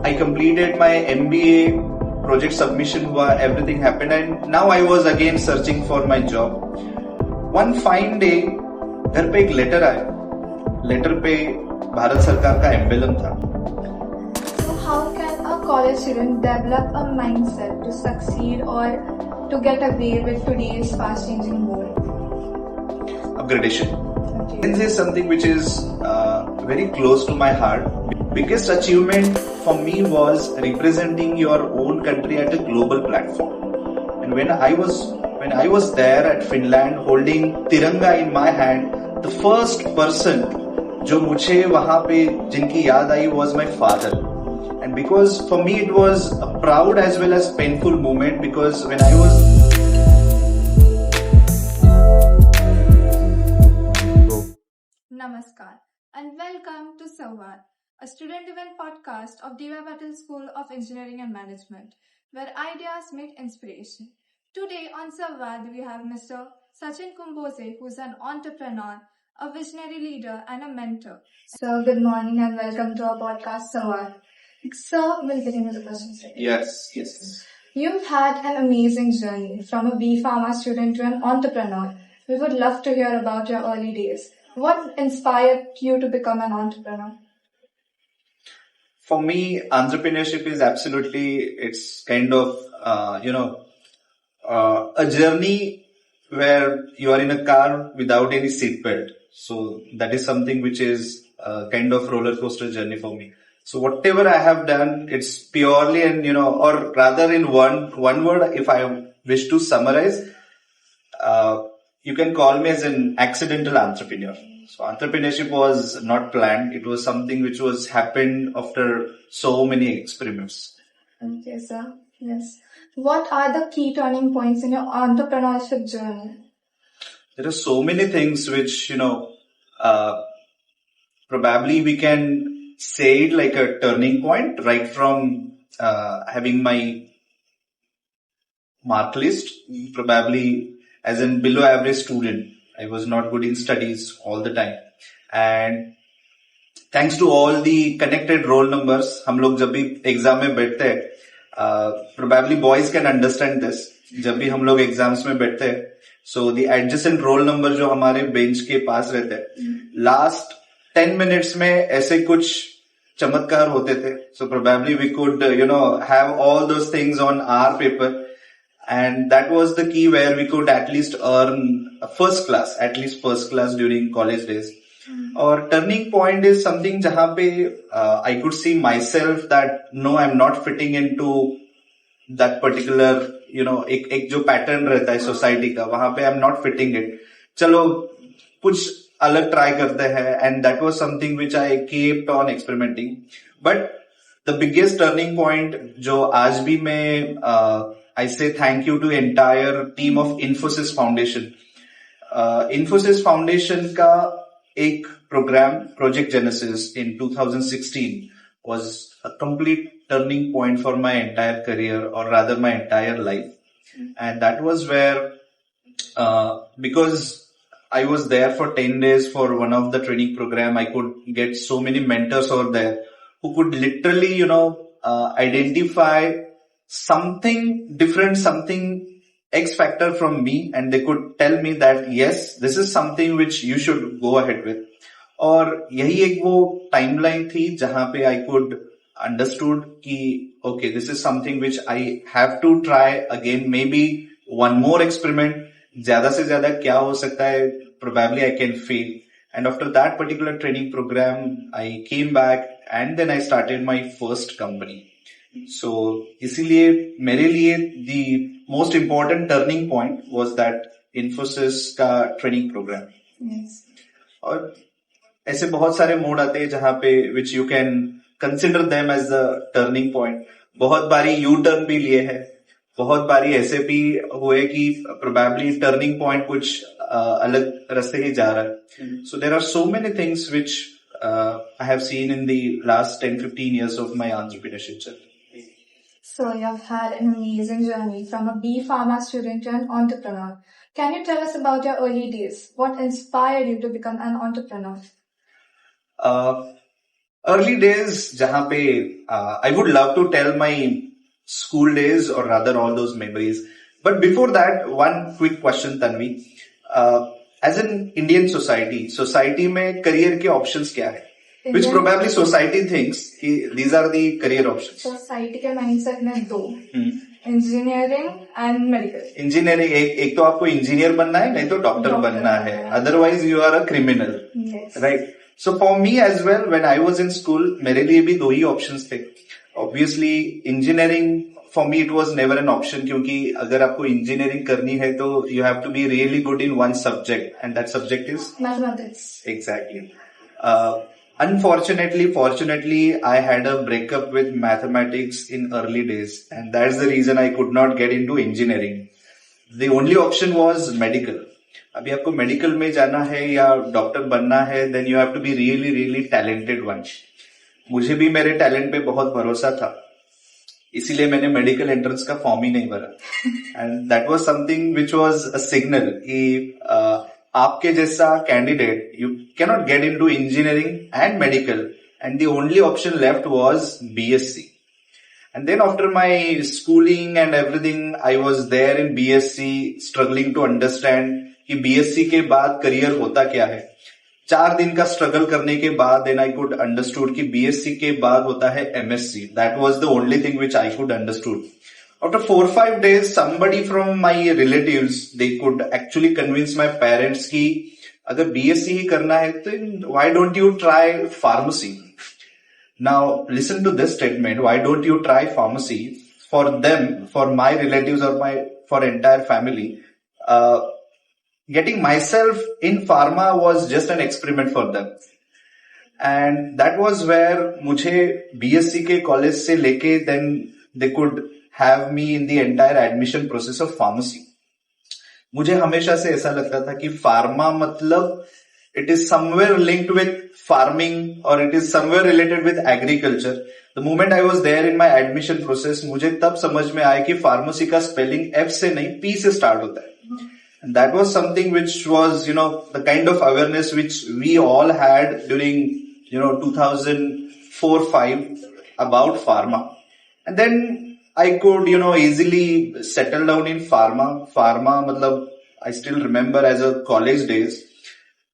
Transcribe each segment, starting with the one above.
I completed my MBA, project submission हुआ, everything happened, and now I was again searching for my job. One fine day, घर पे एक letter आया. Letter पे भारत सरकार का एम्बेलम था. So how can a college student develop a mindset to succeed or to get away with today's fast-changing world? Upgradation. Okay. This is something which is very close to my heart. Biggest achievement for me was representing your own country at a global platform. And when I was there at Finland holding Tiranga in my hand, the first person जो मुझे वहाँ पे जिनकी याद आई was my father. And because for me it was a proud as well as painful moment, because when I was Namaskar and welcome to Sanvad, a student-driven podcast of Patil School of Engineering and Management, where ideas meet inspiration. Today on Sanvad, we have Mr. Sachin Kumbhoje, who is an entrepreneur, a visionary leader, and a mentor. So, good morning and welcome to our podcast, Sanvad. So, we'll begin with the questions. yes. You've had an amazing journey from a B Pharma student to an entrepreneur. We would love to hear about your early days. What inspired you to become an entrepreneur? For me, entrepreneurship is absolutely, it's kind of, a journey where you are in a car without any seatbelt. So that is something which is a kind of roller coaster journey for me. So whatever I have done, it's purely or rather in one word, if I wish to summarize, you can call me as an accidental entrepreneur. So entrepreneurship was not planned. It was something which was happened after so many experiments. Okay, sir. Yes. What are the key turning points in your entrepreneurship journey? There are so many things which, probably we can say it like a turning point, right from having my mark list, probably as a below average student. I was not good in studies all the time. And thanks to all the connected roll numbers, हम लोग जब भी exam में बैठते हैं, probably boys can understand this. जब भी हम लोग एग्जाम्स में बैठते हैं, so the adjacent roll number जो हमारे बेंच के पास रहते हैं, last 10 minutes में ऐसे कुछ चमत्कार होते थे. So probably we could, have all those things on our paper. And that was the key where we could at least earn first class during college days. Or turning point is something जहाँ पे I could see myself that no, I'm not fitting into that particular, एक जो pattern रहता है society का, वहाँ पे I'm not fitting it. चलो कुछ अलग try करते हैं, and that was something which I kept on experimenting. But the biggest turning point जो आज भी मैं I say thank you to entire team of Infosys Foundation. Infosys Foundation का एक program, Project Genesis in 2016 was a complete turning point for my entire career, or rather my entire life. And that was where, because I was there for 10 days for one of the training program, I could get so many mentors over there who could literally, identify something different, something X factor from me, and they could tell me that yes, this is something which you should go ahead with. और यही एक वो timeline थी जहाँ पे I could understood कि okay, this is something which I have to try again, maybe one more experiment. ज़्यादा से ज़्यादा क्या हो सकता है, probably I can fail. And after that particular training program, I came back and then I started my first company. So, इसीलिए मेरे लिए the most important turning point was that Infosys का training program. Yes. और ऐसे बहुत सारे mode आते हैं जहाँ पे which you can consider them as the turning point. बहुत बारी U-turn भी लिए है, बहुत बारी ऐसे भी हुए कि probably turning point कुछ अलग रास्ते ही जा रहा है. So there are so many things which I have seen in the last 10-15 years of my entrepreneurship journey. So you've had an amazing journey from a B Pharma student to an entrepreneur. Can you tell us about your early days? What inspired you to become an entrepreneur? Early days, जहाँ पे I would love to tell my school days or rather all those memories. But before that, one quick question, Tanvi. As an Indian society में career के options क्या है? Which probably society thinks कि these are the career options. Society के mindset में दो, engineering and medical. Engineering एक तो आपको engineer बनना है, नहीं तो doctor बनना है. Otherwise you are a criminal. Yes. Right. So for me as well, when I was in school, मेरे लिए भी दो ही options थे. Obviously engineering for me it was never an option क्योंकि अगर आपको engineering करनी है तो you have to be really good in one subject and that subject is mathematics. Exactly. Fortunately, I had a breakup with mathematics in early days and that's the reason I could not get into engineering. The only option was medical. अभी आपको medical में जाना है या doctor बनना है then you have to be really really talented one. मुझे भी मेरे टैलेंट पे बहुत भरोसा था इसीलिए मैंने मेडिकल एंट्रेंस का फॉर्म ही नहीं भरा and that was something which was a signal कि आपके जैसा candidate you can not get into engineering and medical and the only option left was BSc. And then after my schooling and everything, I was there in BSc struggling to understand कि BSc के बाद career होता क्या है. 4 दिन का struggle करने के बाद then I could understood कि BSc के बाद होता है MSc. That was the only thing which I could understood. After 4-5 days, somebody from my relatives, they could actually convince my parents कि अगर BSc ही करना है तो why don't you try pharmacy? Now, listen to this statement. Why don't you try pharmacy? For them, for my relatives or for entire family, getting myself in pharma was just an experiment for them. And that was where मुझे BSc के college से लेके then they could have me in the entire admission process of pharmacy. मुझे हमेशा से ऐसा लगता था कि pharma मतलब it is somewhere linked with farming or it is somewhere related with agriculture. The moment I was there in my admission process, मुझे तब समझ में आया कि pharmacy का spelling F से नहीं P से start होता है. And that was something which was, the kind of awareness which we all had during, 2004-5 about pharma. And then I could, easily settle down in pharma. Pharma, matlab, I still remember as a college days.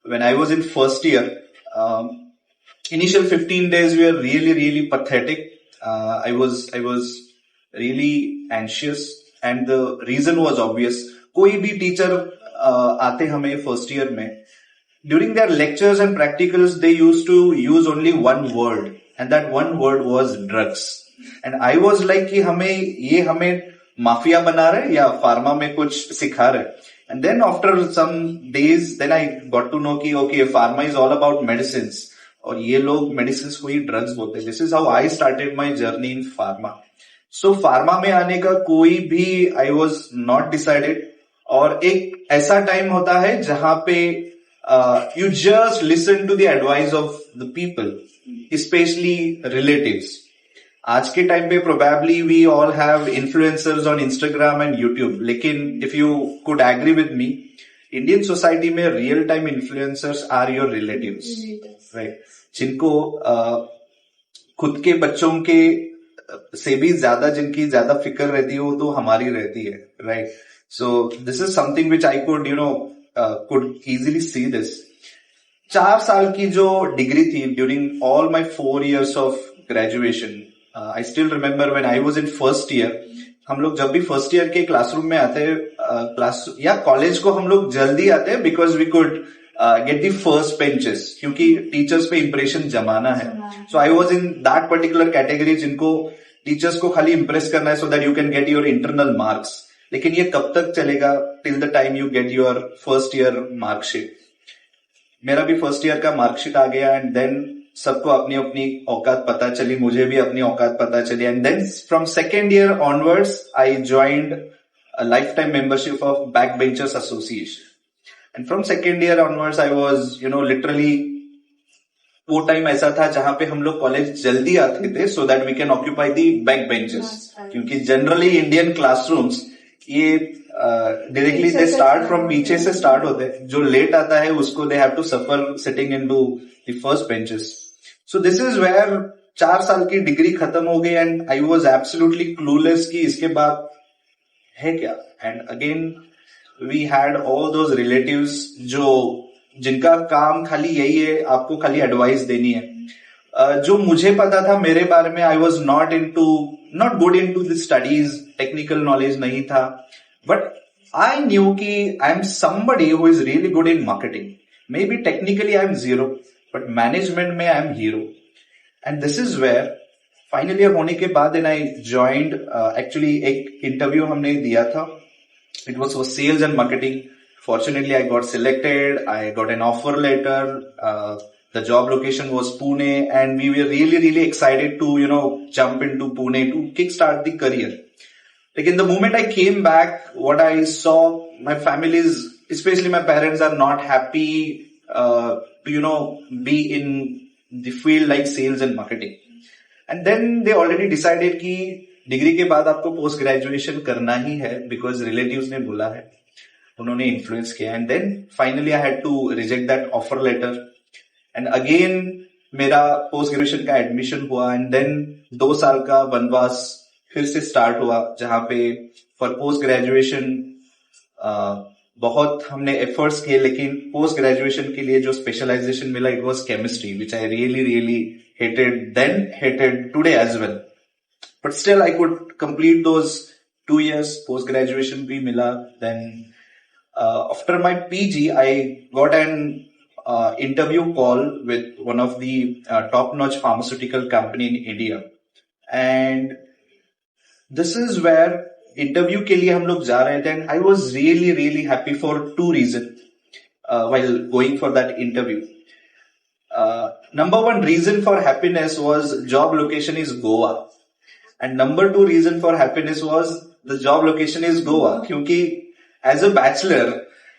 When I was in first year, initial 15 days were really, really pathetic. I was really anxious and the reason was obvious. कोई भी teacher आते हमें first year में, during their lectures and practicals, they used to use only one word and that one word was drugs. And I was like कि हमें mafia बना रहे या फार्मा में कुछ सिखा रहे. And then after some days, then I got to know कि okay, pharma is all about medicines. और ये लोग medicines को ही drugs बोलते हैं. This is how I started my journey in pharma. So pharma में आने का कोई भी I was not decided. और एक ऐसा टाइम होता है जहां पे you just listen to the advice of the people, especially relatives. आज के टाइम पे probably we all have influencers on Instagram and YouTube. लेकिन if you could agree with me, Indian society में real time influencers are your relatives, right? जिनको खुद के बच्चों के से भी ज्यादा जिनकी ज्यादा फिक्र रहती है वो तो हमारी रहती है, right? So this is something which I could could easily see this. 4 साल की जो डिग्री थी during all my 4 years of graduation. I still remember when I was in first year, हम लोग जब भी फर्स्ट ईयर के क्लासरूम में आते हैं क्लास या कॉलेज को हम लोग जल्दी आते हैं because we could get the first benches क्योंकि टीचर्स पे इम्प्रेशन जमाना है. So I was in that particular category जिनको टीचर्स को खाली इम्प्रेस करना है so that you can get your internal marks. लेकिन ये कब तक चलेगा? Till the time you get your first year marksheet. मेरा भी फर्स्ट ईयर का मार्कशीट आ गया एंड देन सबको अपनी अपनी औकात पता चली, मुझे भी अपनी औकात पता चली. And then from second year onwards I joined a lifetime membership of Backbenchers Association. And from second year onwards, I was, literally, वो टाइम ऐसा था जहां पे हम लोग कॉलेज जल्दी आते थे so that we can occupy the back benches. क्योंकि जनरली इंडियन क्लासरूम्स ये डायरेक्टली दे स्टार्ट फ्रॉम पीछे से स्टार्ट होते हैं. जो लेट आता है उसको they have to suffer sitting into the first benches. So this is where 4 साल की डिग्री खत्म हो गई and I was absolutely clueless कि इसके बाद है क्या. And again we had all those relatives जो जिनका काम खाली यही है, आपको खाली एडवाइस देनी है. जो मुझे पता था मेरे बारे में, I was not good in to the studies, technical knowledge नहीं था, but I knew that I am somebody who is really good in marketing. Maybe technically I am zero, but management में I am hero. And this is where final year होने के बाद and I joined. Actually एक interview हमने दिया था. It was for sales and marketing. Fortunately, I got selected. I got an offer letter. The job location was Pune, and we were really, really excited to, jump into Pune to kickstart the career. Like in the moment I came back, what I saw, my families, especially my parents, are not happy to, be in the field like sales and marketing. And then they already decided कि degree के बाद आपको post graduation करना ही है, because relatives ने बोला है, उन्होंने इन्फ्लुएंस किया. And then finally I had to reject that offer letter. एंड अगेन मेरा पोस्ट ग्रेजुएशन का एडमिशन हुआ. एंड देन 2 साल का वनवास फिर से स्टार्ट हुआ, जहां पे फॉर पोस्ट ग्रेजुएशन बहुत हमने एफर्ट्स किए, लेकिन पोस्ट ग्रेजुएशन के लिए जो स्पेशलाइजेशन मिला, it was chemistry, which I really really hated then, hated today as well. But still I could complete those 2 years. Post graduation bhi mila. Then after my PG, I got an interview call with one of the top notch pharmaceutical company in India. And this is where interview के लिए हम लोग जा रहे थे. And I was really, really happy for 2 reasons while going for that interview. Number 1 reason for happiness was job location is Goa. And number 2 reason for happiness was the job location is Goa. क्योंकि as a bachelor,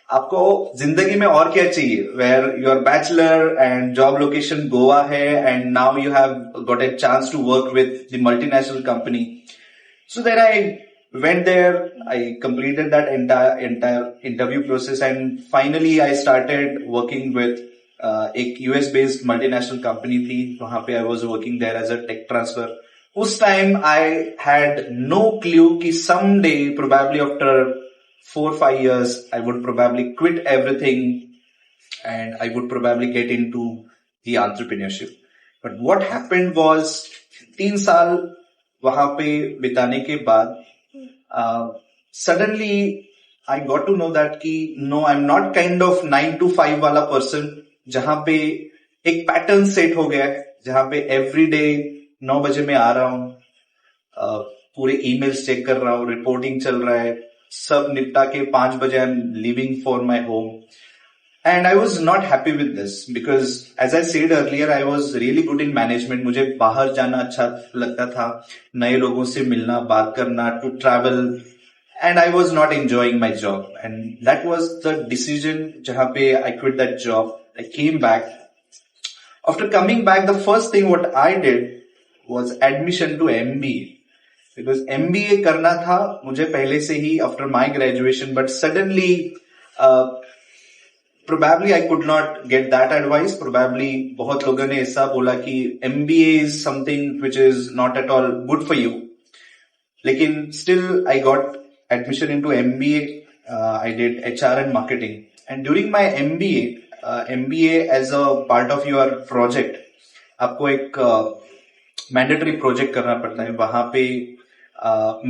आपको जिंदगी में और क्या चाहिए? Where you are bachelor and job location Goa है, and now you have got a chance to work with the multinational company. So then I went there, I completed that entire interview process, and finally I started working with एक US based multinational company थी. वहां पे I was working there as a tech transfer. उस time I had no clue कि some day probably after 4-5 years I would probably quit everything and I would probably get into the entrepreneurship. But what happened was 3 साल वहां पे बिताने के बाद suddenly I got to know that कि no, I'm not kind of 9 to 5 वाला person, जहां पे एक पैटर्न सेट हो गया है, जहां पे एवरी डे 9 बजे मैं आ रहा हूं, पूरे ईमेल्स चेक कर रहा हूं, रिपोर्टिंग चल रहा है, सब निपटा के 5 बजे I am living for my home. And I was not happy with this because as I said earlier, I was really good in management. मुझे बाहर जाना अच्छा लगता था, नए लोगों से मिलना, बात करना, to travel. And I was not enjoying my job, and that was the decision jahan pe I quit that job. I came back. After coming back, the first thing what I did was admission to MBA, because MBA करना था मुझे पहले से ही after my graduation, but suddenly probably I could not get that advice. Probably बहुत लोगों ने ऐसा बोला कि MBA is something which is not at all good for you. लेकिन still I got admission into MBA. I did HR and marketing. And during my MBA as a part of your project, आपको एक mandatory project करना पड़ता है. वहां पे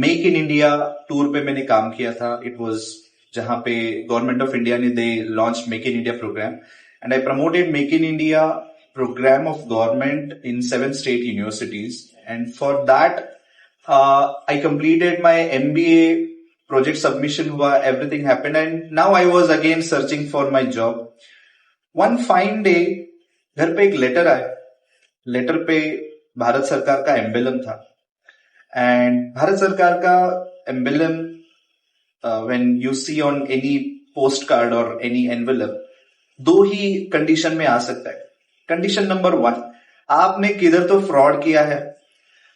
make in India tour पे मैंने काम किया था. इट वाज जहां पे गवर्नमेंट ऑफ इंडिया ने they launch make in India program, and I promoted make in India program of government in 7 state universities. And for that I completed my MBA. Project submission हुआ, everything happened, and now I was again searching for my job. One fine day घर पे एक letter आया. Letter पे भारत सरकार का एम्बेलम था, and Bharat सरकार का एम्बेलम when you see on any postcard or any envelope, 2 he condition में आ सकता है. कंडीशन नंबर 1, आपने किधर तो फ्रॉड किया है,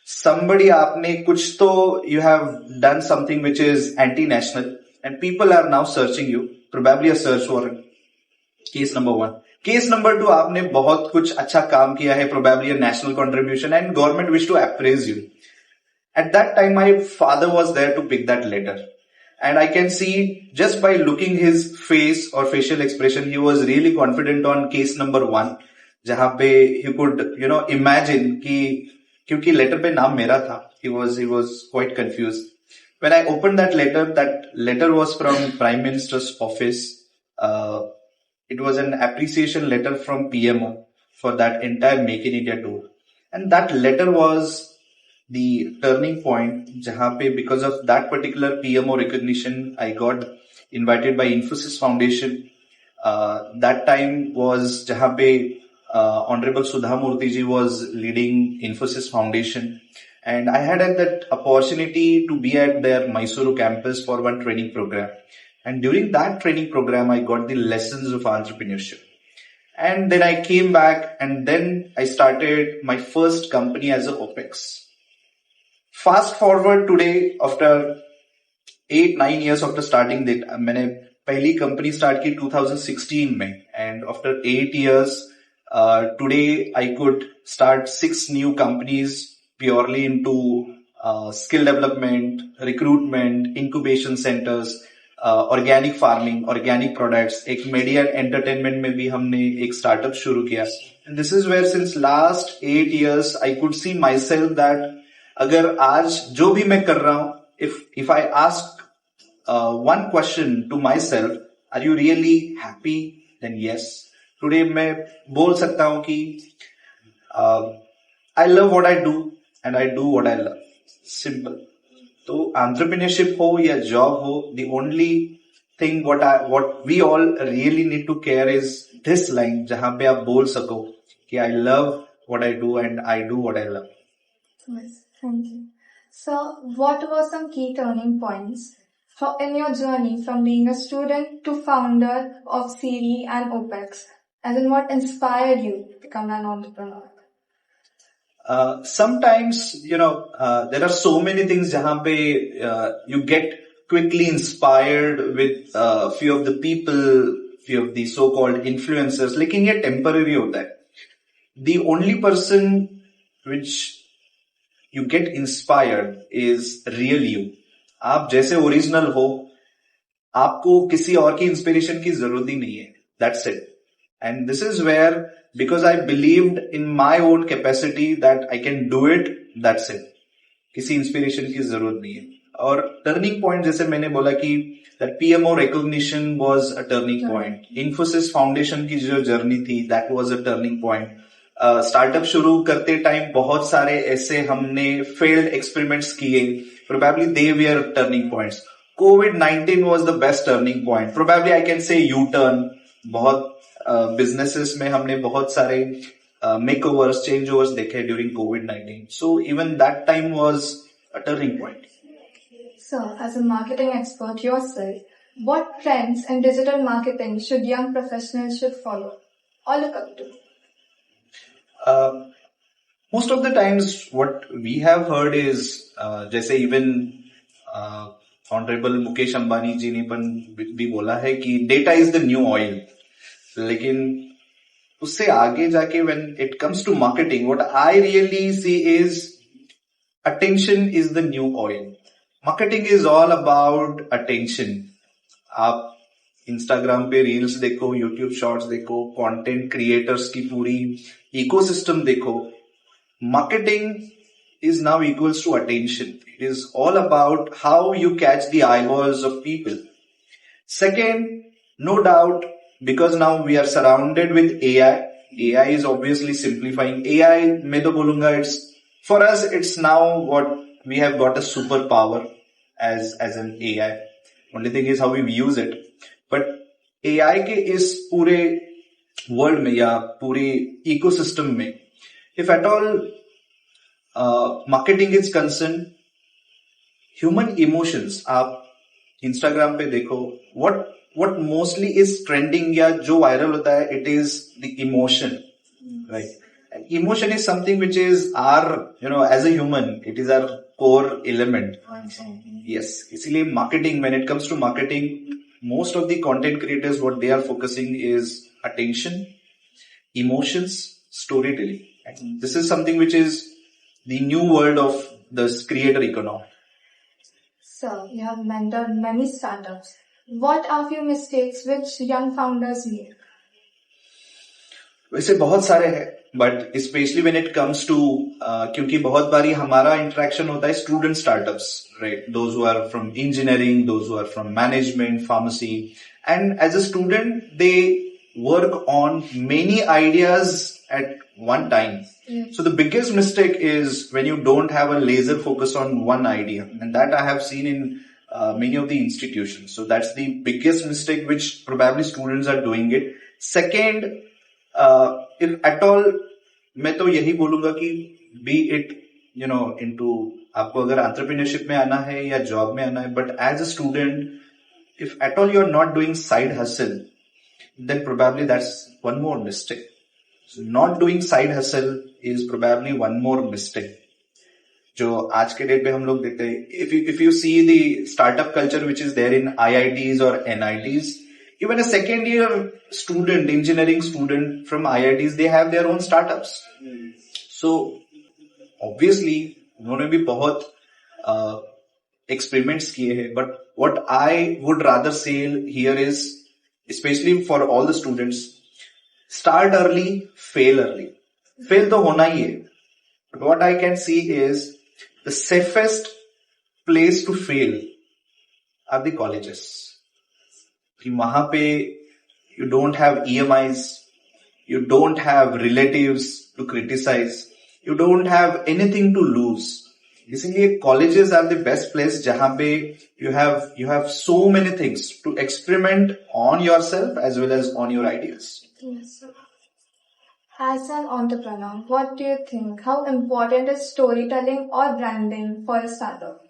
somebody आपने कुछ तो you have done something which is anti-national and people are now searching you, probably a search warrant. Case number 1. Case number 2, आपने बहुत कुछ अच्छा काम किया है, probably a national contribution, and government wish to appraise you. At that time, my father was there to pick that letter. And I can see just by looking his face or facial expression, he was really confident on case number 1, जहां पे he could, imagine कि क्योंकि letter पे नाम मेरा था, he was quite confused. When I opened that letter was from Prime Minister's office. It was an appreciation letter from PMO for that entire Make in India tour. And that letter was the turning point jahan pe because of that particular PMO recognition, I got invited by Infosys Foundation. That time was jahan pe Honorable Sudha Murthy ji was leading Infosys Foundation, and I had that opportunity to be at their Mysuru campus for one training program. And during that training program, I got the lessons of entrepreneurship. And then I came back, and then I started my first company as a OPEX. Fast forward today, after 8-9 years after starting that, मैंने पहली company start की 2016 में, and after 8 years, today I could start 6 new companies purely into skill development, recruitment, incubation centers, organic farming, organic products, एक media entertainment में भी हमने एक startup शुरू किया. This is where since last 8 years I could see myself that अगर आज जो भी मैं कर रहा हूं, if I ask one question to myself, are you really happy, then yes. Today मैं बोल सकता हूं कि I love what I do and I do what I love. Simple. तो एंटरप्रेन्योरशिप हो या जॉब हो, the only thing what we all really need to care is this line, जहां पे आप बोल सको कि I love what I do and I do what I love. Yes, thank you. So, what were some key turning points in your journey from being a student to founder of CiREE and OPEX? As in, what inspired you to become an entrepreneur? Sometimes, there are so many things jahan pe you get quickly inspired with few of the people, few of the so-called influencers. लेकिन ये temporary होता है. The only person which you get inspired is real you. आप जैसे original हो, आपको किसी और की इंस्पिरेशन की जरूरत ही नहीं है. That's it. And this is where, because I believed in my own capacity that I can do it, that's it. किसी इंस्पिरेशन की जरूरत नहीं है. और टर्निंग पॉइंट जैसे मैंने बोला कि that PMO recognition was a turning point. Infosys Foundation की जो जर्नी थी, that was a turning point. Startup शुरू करते टाइम बहुत सारे ऐसे हमने फेल्ड एक्सपेरिमेंट्स किए. Probably they were turning points. COVID-19 was the best turning point. Probably I can say U-turn. बहुत बिजनेसेस में हमने बहुत सारे मेकओवर्स, चेंज ओवर्स देखे during covid. So even that time was a turning point. So, as a marketing expert yourself, what trends in digital marketing should young professionals should follow or look up to? Most of the times what we have heard is जैसे even honourable Mukesh Ambani जी ने भी बोला है कि data is the new oil. लेकिन उससे आगे जाके when it comes to marketing, what I really see is attention is the new oil. Marketing is all about attention. आप इंस्टाग्राम पे रील्स देखो, यूट्यूब शॉर्ट्स देखो, कंटेंट क्रिएटर्स की पूरी इकोसिस्टम देखो. Marketing is now equals to attention. It is all about how you catch the eyeballs of people. Second, no doubt, because now we are surrounded with AI. AI is obviously simplifying. AI, मैं तो बोलूंगा, for us, it's now what we have got a superpower as an AI. Only thing is how we use it. But AI के इस पूरे world में या पूरे ecosystem में, if at all marketing is concerned, human emotions, आप Instagram पे देखो, what mostly is trending या जो वायरल होता है, it is the emotion, right? And emotion is something which is our, as a human, it is our core element. Yes, इसीलिए marketing, when it comes to marketing, most of the content creators, what they are focusing is attention emotions, storytelling. And this is something which is the new world of this creator economy. So, you have mentored many startups. What are few mistakes which young founders make? वैसे बहुत सारे हैं, but specially when it comes to, क्योंकि बहुत बारी हमारा interaction होता है student startups, right, those who are from engineering, those who are from management, pharmacy, and as a student they work on many ideas at one time. So the biggest mistake is when you don't have a laser focus on one idea, and that I have seen in many of the institutions. So that's the biggest mistake which probably students are doing it. Second, if at all, मैं तो यही बोलूंगा कि be it into, आपको अगर entrepreneurship में आना है या job में आना है, but as a student, if at all you're not doing side hustle, then probably that's one more mistake. So not doing side hustle is probably one more mistake. जो आज के डेट पे हम लोग देखते हैं, if you see the startup culture which is there in IITs or NITs, even a second year student, engineering student from IITs, they have their own startups. So obviously उन्होंने भी बहुत experiments किए हैं, but what I would rather say here is, especially for all the students, start early, fail early. Fail तो होना ही है. But what I can see is the safest place to fail are the colleges. कि वहां पे you don't have EMIs, you don't have relatives to criticize, you don't have anything to lose. इसीलिए colleges are the best place जहां पे you have so many things to experiment on yourself as well as on your ideas. Yes, sir. As an entrepreneur, what do you think? How important is storytelling or branding for a startup?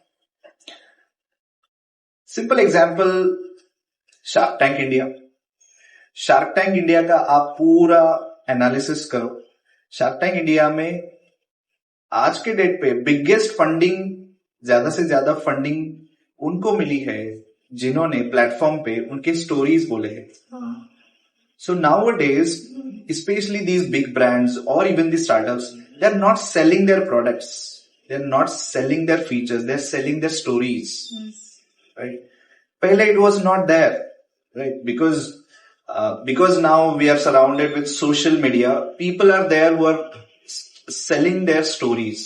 Simple example, Shark Tank India. Shark Tank India का आप पूरा analysis करो. Shark Tank India में आज के date पे biggest funding, ज्यादा से ज्यादा फंडिंग उनको मिली है जिन्होंने प्लेटफॉर्म पे उनके स्टोरीज बोले हैं. So nowadays, specially these big brands और even the startups, they are not selling their products, they are not selling their features, they are selling their stories, right. पहले it was not there, right, because now we are surrounded with social media, people are there who are selling their stories,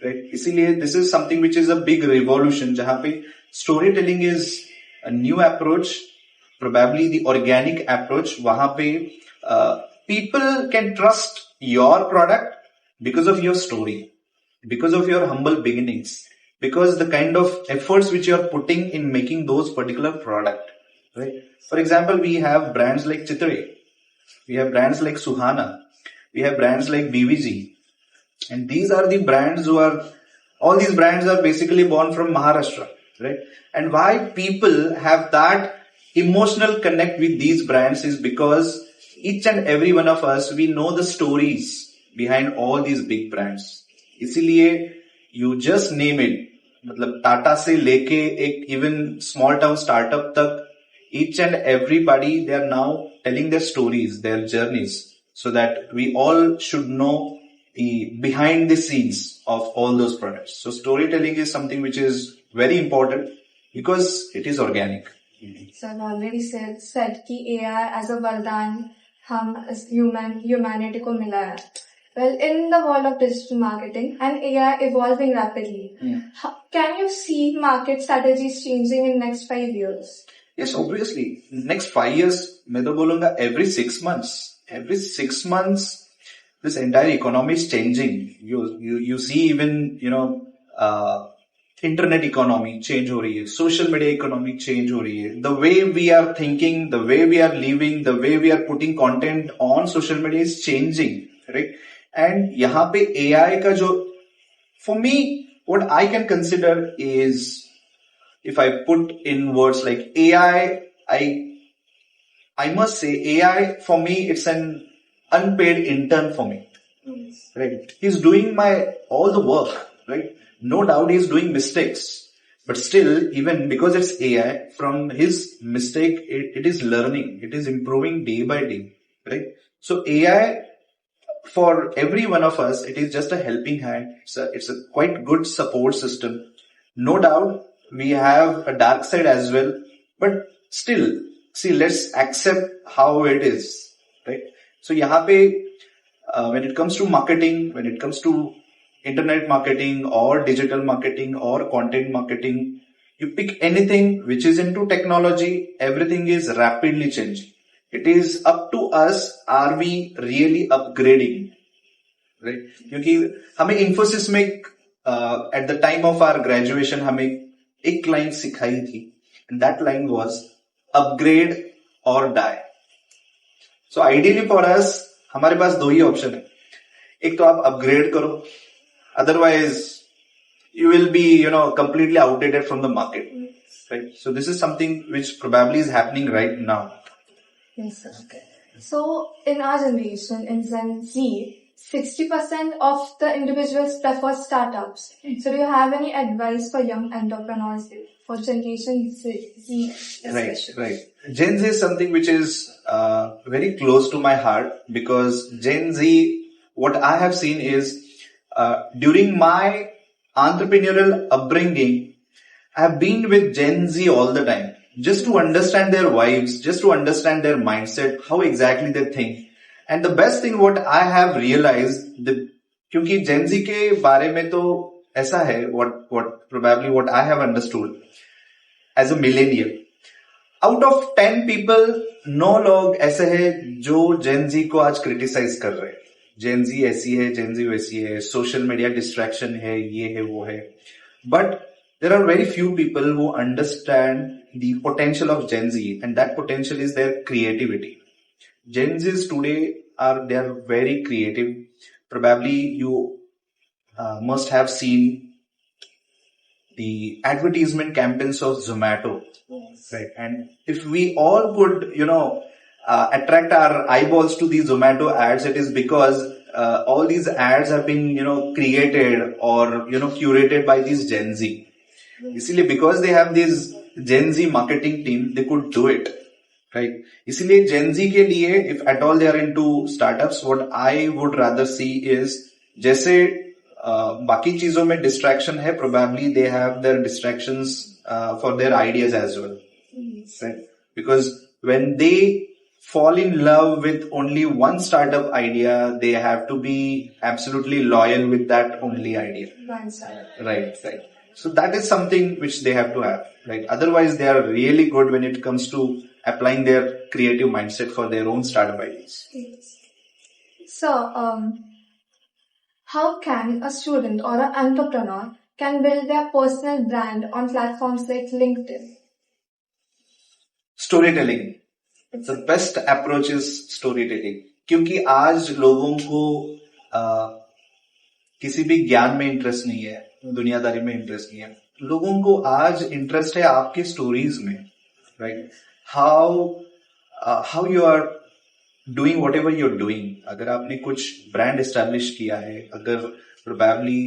right? इसीलिए this is something which is a big revolution, जहाँ पे storytelling is a new approach, probably the organic approach. वहाँ पे people can trust your product because of your story, because of your humble beginnings, because the kind of efforts which you are putting in making those particular product, right? For example, we have brands like CiREE, we have brands like Suhana, we have brands like BVG. And these are the brands all these brands are basically born from Maharashtra, right? And why people have that emotional connect with these brands is because each and every one of us, we know the stories behind all these big brands. इसीलिए you just name it, मतलब टाटा से लेके एक even small town startup तक, each and everybody, they are now telling their stories, their journeys, so that we all should know the behind the scenes of all those products. So storytelling is something which is very important because it is organic. So I've already said कि AI as a वरदान हम humanity को मिला है. Well, in the world of digital marketing and AI evolving rapidly, can you see market strategies changing in next 5 years? Yes, obviously. Next 5 years, मैं तो बोलूँगा every 6 months. Every 6 months, this entire economy is changing. You see even, internet economy change हो रही है, social media economy change हो रही है, the way we are thinking, the way we are living, the way we are putting content on social media is changing, right? And यहाँ पे AI का जो, for me, what I can consider is, if I put in words like AI, I must say AI for me, it's an unpaid intern for me, right? He's doing all the work, right? No doubt he's doing mistakes, but still, even because it's AI, from his mistake, it is learning, it is improving day by day, right? So AI for every one of us, it is just a helping hand. It's a quite good support system. No doubt, we have a dark side as well, but still, see, let's accept how it is, right? So, यहाँ पे, when it comes to marketing, when it comes to internet marketing or digital marketing or content marketing, you pick anything which is into technology, everything is rapidly changing. It is up to us, are we really upgrading, right? क्योंकि हमें Infosys में at the time of our graduation हमें एक line सिखाई थी, and that line was upgrade or die. So ideally for us, हमारे पास दो ही option है. एक तो आप अपग्रेड करो, otherwise you will be, completely outdated from the market, right? So this is something which probably is happening right now. Yes, sir. Okay. So in our generation, in Gen Z, 60% of the individuals prefer startups. So do you have any advice for young entrepreneurs for generation Z? Right. Gen Z is something which is very close to my heart, because Gen Z, what I have seen is during my entrepreneurial upbringing, I have been with Gen Z all the time, just to understand their vibes, just to understand their mindset, how exactly they think. And the best thing what I have realized, क्योंकि Gen Z के बारे में तो ऐसा है, what I have understood as a millennial, out of 10 people, 9 लोग ऐसे हैं जो Gen Z को आज criticize कर रहे हैं. Gen Z ऐसी है, Gen Z वैसी है, social media distraction है, ये है, वो है. But there are very few people who understand the potential of Gen Z, and that potential is their creativity. Gen Zs today they are very creative. Probably you must have seen the advertisement campaigns of Zomato, Yes. right? And if we all could, attract our eyeballs to these Zomato ads, it is because all these ads have been, created or, curated by these Gen Z. इसीलिए because they have this Gen Z marketing team, they could do it, right? इसीलिए Gen Z के लिए, if at all they are into startups, what I would rather see is, जैसे बाकी चीजों में distraction है, probably they have their distractions for their ideas as well, right? Because when they fall in love with only one startup idea, they have to be absolutely loyal with that only idea. Right. So that is something which they have to have, right? Otherwise, they are really good when it comes to applying their creative mindset for their own startup ideas. Yes. So, how can a student or an entrepreneur can build their personal brand on platforms like LinkedIn? Storytelling. The best approach is storytelling. क्योंकि आज लोगों को किसी भी ज्ञान में interest नहीं है, दुनियादारी में इंटरेस्ट नहीं है. लोगों को आज इंटरेस्ट है आपके स्टोरीज में, right? How you are doing whatever you are doing. अगर आपने कुछ ब्रांड एस्टैब्लिश किया है, अगर probably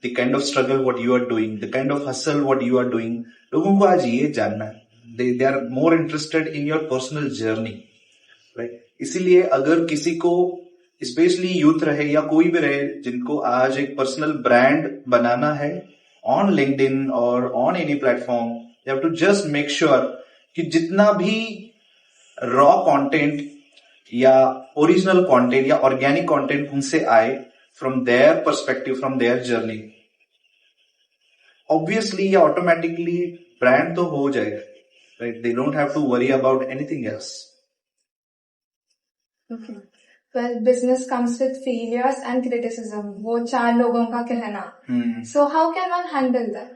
the kind of struggle what you are doing, the kind of hustle what you are doing, लोगों को आज ये जानना है. They are more interested in your personal journey, right? इसीलिए अगर किसी को, स्पेशली यूथ रहे या कोई भी रहे, जिनको आज एक पर्सनल ब्रांड बनाना है ऑन लिंक्डइन और on any platform, you have to just make sure कि जितना भी रॉ कंटेंट या ओरिजिनल कंटेंट या ऑर्गेनिक कंटेंट उनसे आए from their perspective, from their journey, obviously या ऑटोमेटिकली ब्रांड तो हो जाएगा, right? They don't have to worry about anything else. Okay. Well, business comes with failures and criticism. वो 4 लोगों का कहना. So how can one handle that?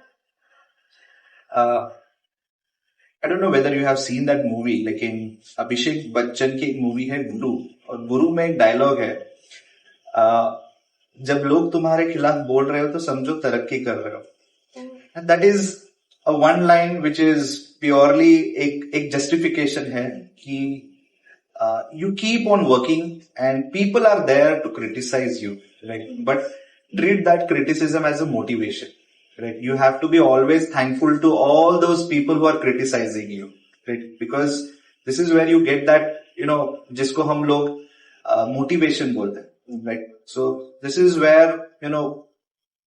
I don't know whether you have seen that movie, लेकिन अभिषेक बच्चन की एक movie है गुरु, और गुरु में एक डायलॉग है, जब लोग तुम्हारे खिलाफ बोल रहे हो तो समझो तरक्की कर रहे हो. And that is a one line which is purely एक justification है कि you keep on working and people are there to criticize you, right? But treat that criticism as a motivation, right? You have to be always thankful to all those people who are criticizing you, right? Because this is where you get that, जिसको हम लोग motivation बोलते हैं. right? So this is where,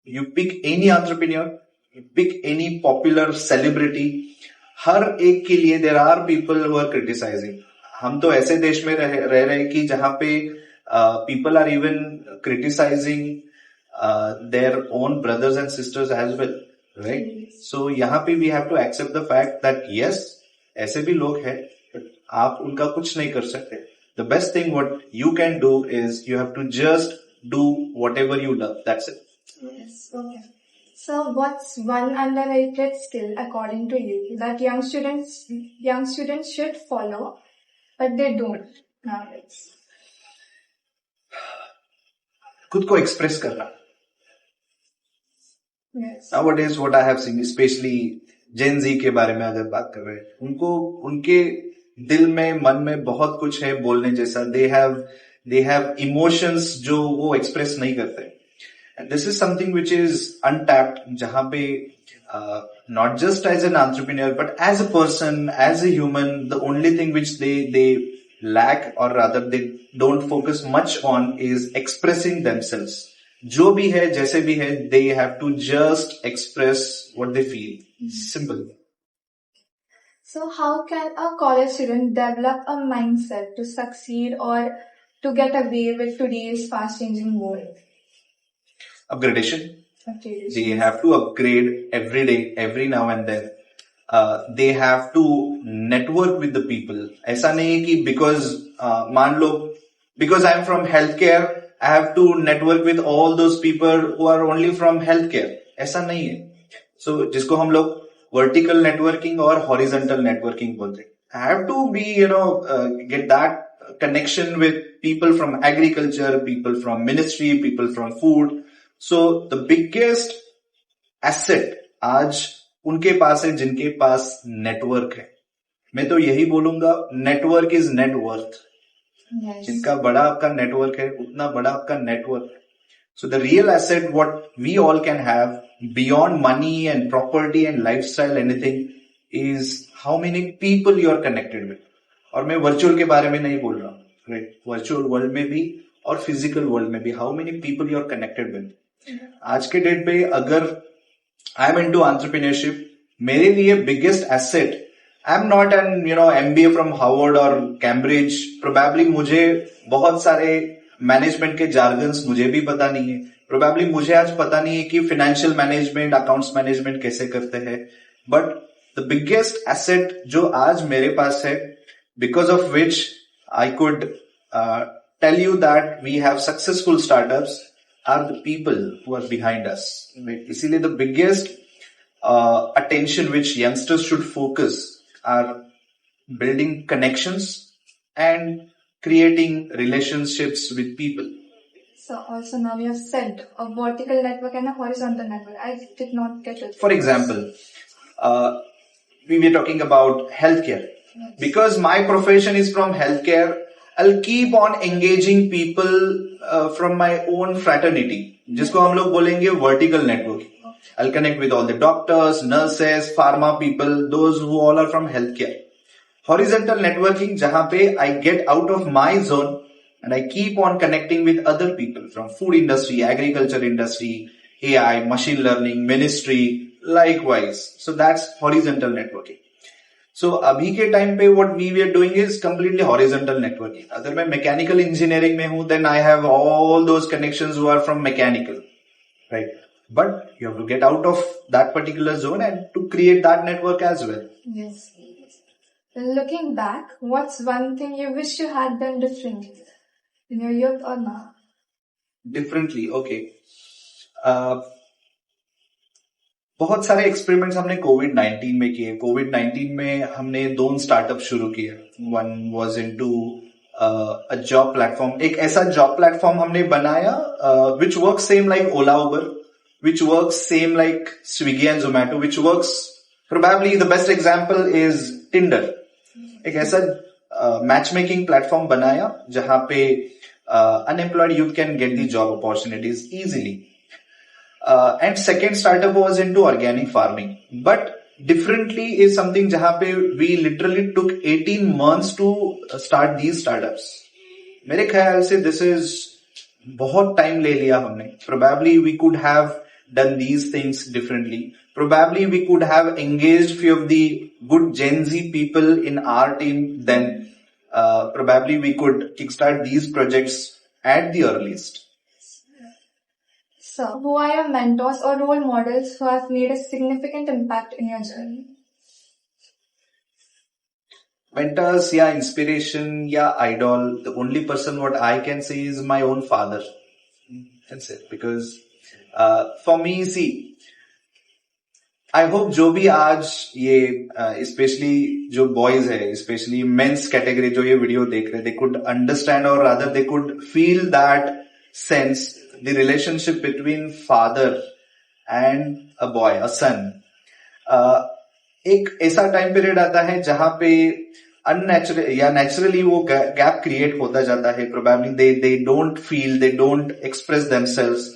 you pick any entrepreneur, you pick any popular celebrity, हर एक के लिए there are people who are criticizing. हम तो ऐसे देश में रह रहे हैं कि जहां पे people are even criticizing their own brothers and sisters as well, right? So यहाँ पे we have to accept the fact that yes, ऐसे भी लोग हैं, but आप उनका कुछ नहीं कर सकते. The best thing what you can do is you have to just do whatever you love. That's it. Yes, okay. So what's one underrated skill according to you that young students should follow, but they don't nowadays? खुद को express करना. Yes. Nowadays what I have seen, especially Gen Z के बारे में अगर बात कर रहे हैं, उनको उनके दिल में मन में बहुत कुछ है बोलने जैसा. They have emotions जो वो एक्सप्रेस नहीं करते. And this is something which is untapped, जहां पे not just as an entrepreneur but as a person, as a human, the only thing which they lack, or rather they don't focus much on, is expressing themselves. जो भी है, जैसे भी है, they have to just express what they feel. Simple. So how can a college student develop a mindset to succeed or to get away with today's fast-changing world? Upgradation. Okay. They have to upgrade every day, every now and then. They have to network with the people. ऐसा नहीं है कि मान लो because I'm from healthcare, I have to network with all those people who are only from healthcare. ऐसा नहीं है. So जिसको हम लोग vertical networking और horizontal networking बोलते हैं. I have to be, get that connection with people from agriculture, people from ministry, people from food. So the biggest asset आज उनके पास है जिनके पास नेटवर्क है. मैं तो यही बोलूंगा, नेटवर्क इज नेट वर्थ. जिनका बड़ा आपका नेटवर्क है, उतना बड़ा आपका नेटवर्क है. So the real asset what we all can have beyond money and property and lifestyle anything is how many people you are connected with. और मैं वर्चुअल के बारे में नहीं बोल रहा हूँ, राइट? वर्चुअल वर्ल्ड में भी और फिजिकल वर्ल्ड में भी how many people you are connected with. आज के डेट पे अगर आई एम इनटू एंटरप्रेन्योरशिप, मेरे लिए biggest asset, I am not an MBA from Harvard और कैम्ब्रिज. प्रोबेबली मुझे बहुत सारे मैनेजमेंट के जार्गन्स मुझे भी पता नहीं है. प्रोबेबली मुझे आज पता नहीं है कि फाइनेंशियल मैनेजमेंट, अकाउंट्स मैनेजमेंट कैसे करते हैं. बट द बिगेस्ट एसेट जो आज मेरे पास है, because of which I could tell you that we have successful startups, are the people who are behind us. इसीलिए the biggest attention which youngsters should focus are building connections and creating relationships with people. So also now you have said a vertical network and a horizontal network. I did not get it. For example, we were talking about healthcare. Yes. Because my profession is from healthcare, I'll keep on engaging people from my own fraternity, जिसको हम लोग बोलेंगे vertical networking. I'll connect with all the doctors, nurses, pharma people, those who all are from healthcare. Horizontal networking, जहां पे I get out of my zone and I keep on connecting with other people from food industry, agriculture industry, AI, machine learning, ministry, likewise. So that's horizontal networking. So अभी के time पे what we were doing is completely horizontal networking. अगर मैं mechanical engineering में हूं, then I have all those connections who are from mechanical, right? But you have to get out of that particular zone and to create that network as well. Yes. Looking back, what's one thing you wish you had done differently in your youth or now? Differently, okay. बहुत सारे experiments हमने कोविड-19 में किए. कोविड-19 में हमने 2 startup शुरू किए. One was into a job platform. एक ऐसा जॉब प्लेटफॉर्म हमने बनाया which works same like Ola Uber, which works same like Swiggy and Zomato, which works probably the best example is Tinder. एक ऐसा मैच मेकिंग प्लेटफॉर्म बनाया जहां पे unemployed youth can get the job opportunities easily. And second startup was into organic farming, but differently is something jahan pe we literally took 18 months to start these startups. मेरे ख्याल से this is बहुत time ले लिया हमने. Probably we could have done these things differently. Probably we could have engaged few of the good Gen Z people in our team. Then probably we could kickstart these projects at the earliest. So, who are your mentors or role models who have made a significant impact in your journey? Mentors, yeah, inspiration, yeah, idol. The only person what I can say is my own father. That's it. Because for me, see, I hope जो भी आज ये especially जो boys है, especially men's category जो ये video देख रहे, they could understand or rather they could feel that sense, the relationship between father and a boy, a son. एक ऐसा टाइम पीरियड आता है जहां पे अननेचुरल या नेचुरली वो गैप क्रिएट होता जाता है. Probably they don't feel, they don't express themselves.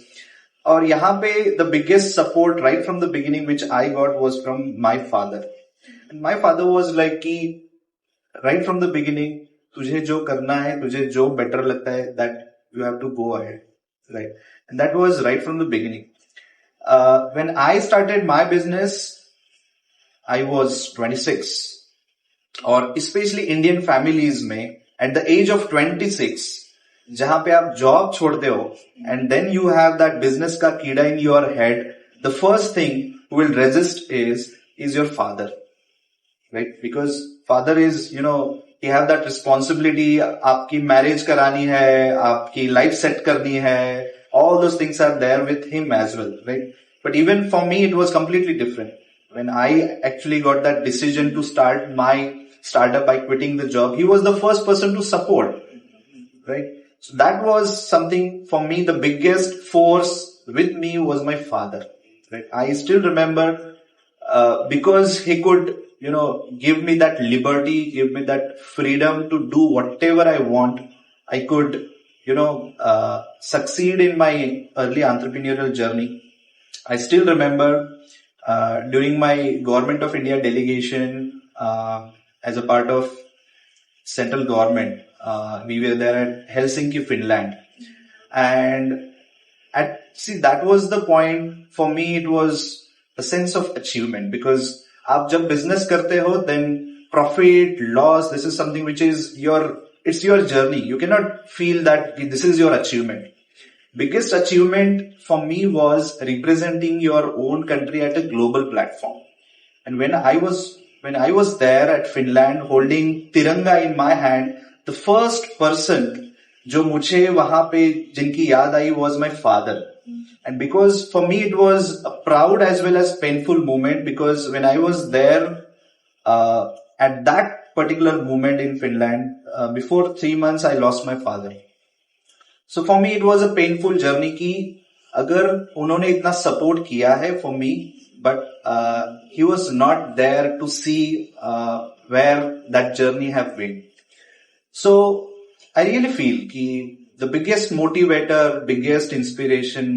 और यहाँ पे the biggest support right from the beginning which I got was from my father. And my father was like कि right from the beginning तुझे जो करना है, तुझे जो बेटर लगता है, that you have to go ahead, right. And that was right from the beginning. When I started my business I was 26. और स्पेशली इंडियन फैमिलीज में एट द एज ऑफ 26 जहां पे आप जॉब छोड़ते हो and then you have that business का कीड़ा in your head, the first thing who will resist is your father, right. Because father is he have that responsibility. आपकी marriage करानी है, आपकी लाइफ सेट करनी है, all those things are there with him as well, right. But even for me it was completely different. When I actually got that decision to start my startup by quitting the job, he was the first person to support, right? So that was something for me. The biggest force with me was my father, right? I still remember because he could, give me that liberty, give me that freedom to do whatever I want. I could, succeed in my early entrepreneurial journey. I still remember during my Government of India delegation as a part of central government, we were there at Helsinki, Finland. And that was the point for me. It was a sense of achievement, because आप जब business करते हो, then profit, loss, this is something which is it's your journey. You cannot feel that this is your achievement. Biggest achievement for me was representing your own country at a global platform. And when I was there at Finland holding Tiranga in my hand, the first person जो मुझे वहां पे जिनकी याद आई was my father. And because for me it was a proud as well as painful moment, because when I was there at that particular moment in Finland, before 3 months I lost my father. So for me it was a painful journey कि अगर उन्होंने इतना support किया है for me, but he was not there to see where that journey have been. So I really feel कि the biggest motivator, biggest inspiration,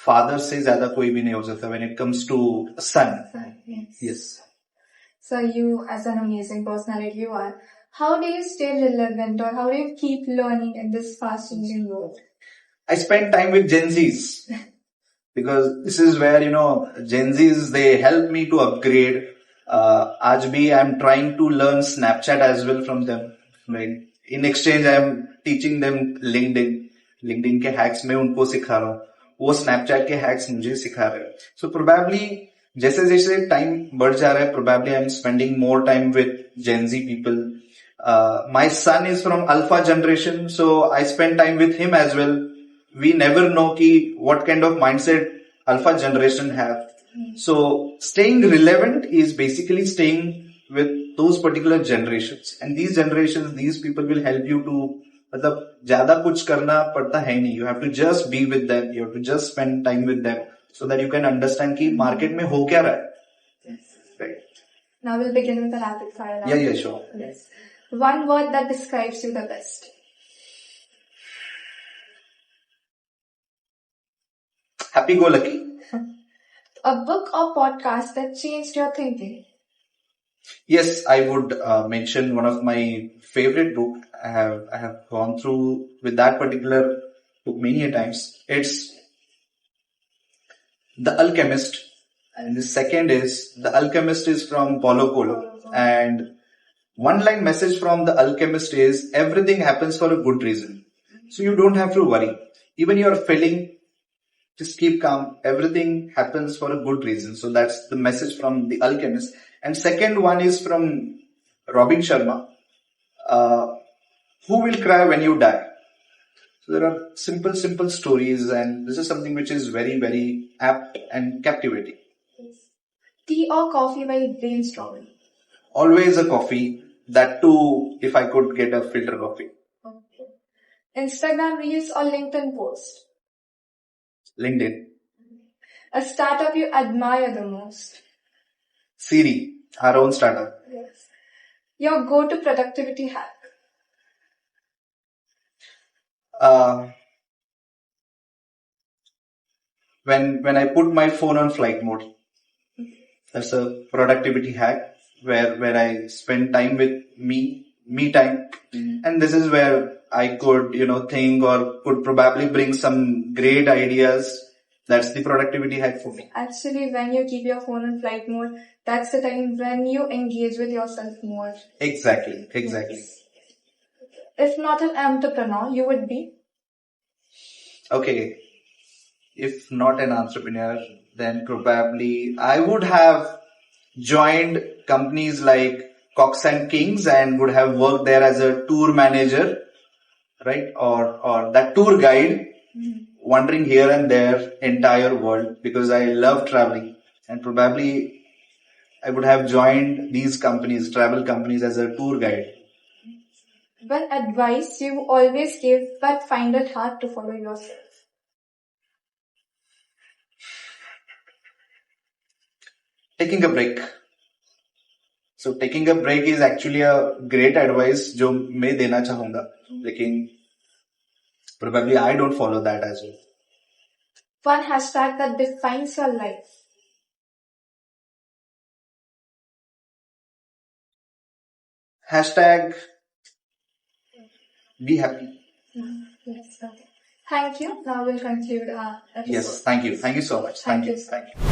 father से ज्यादा कोई भी नहीं हो सकता when it comes to a son. Yes. So you, as an amazing personality you are, how do you stay relevant, or how do you keep learning in this fast changing world? I spend time with Gen Zs because this is where, Gen Zs, they help me to upgrade. Aaj bhi I'm trying to learn Snapchat as well from them. Right? In exchange, I'm teaching them LinkedIn. LinkedIn के hacks मैं उनको सिखा रहा हूँ. वो Snapchat के hacks मुझे सिखा रहे हैं. So probably जैसे जैसे time बढ़ जा रहा है, probably I'm spending more time with Gen Z people. My son is from Alpha generation, so I spend time with him as well. We never know what kind of mindset Alpha generation have. So staying relevant is basically staying with those particular generations. And these generations, these people will help you to, मतलब ज्यादा कुछ करना पड़ता है नहीं. You have to just be with them. You have to just spend time with them so that you can understand कि market में हो क्या रहा है. Right. Now we'll begin with the rapid fire. Yeah, sure. Yes. One word that describes you the best. Happy go lucky. A book or podcast that changed your thinking. Yes, I would mention one of my favorite book. I have gone through with that particular book many a times. It's The Alchemist, and the second is The Alchemist is from Paulo Coelho, and one line message from The Alchemist is everything happens for a good reason. So you don't have to worry. Even you are failing, just keep calm. Everything happens for a good reason. So that's the message from The Alchemist. And second one is from Robin Sharma. Who will cry when you die? So there are simple stories, and this is something which is very, very apt and captivating. Tea or coffee while brainstorming? Always a coffee. That too, if I could get a filter coffee. Okay. Instagram Reels or LinkedIn post? LinkedIn. A startup you admire the most? CiREE, our own startup. Yes. Your go-to productivity hack? When I put my phone on flight mode, that's a productivity hack where I spend time with me time, and this is where I could think or could probably bring some great ideas. That's the productivity hack for me. Actually, when you keep your phone on flight mode, that's the time when you engage with yourself more. Exactly. Yes. If not an entrepreneur, you would be? Okay. If not an entrepreneur, then probably I would have joined companies like Cox and Kings and would have worked there as a tour manager, right? Or that tour guide, wandering here and there, entire world, because I love traveling, and probably I would have joined these companies, travel companies, as a tour guide. One advice you always give but find it hard to follow yourself? Taking a break. So taking a break is actually a great advice जो मैं देना चाहूँगा, लेकिन probably I don't follow that as well. One hashtag that defines your life? Hashtag be happy. Yes, okay. Thank you. Now we'll conclude our episode. Yes, thank you. Thank you so much. Thank you. Thank you.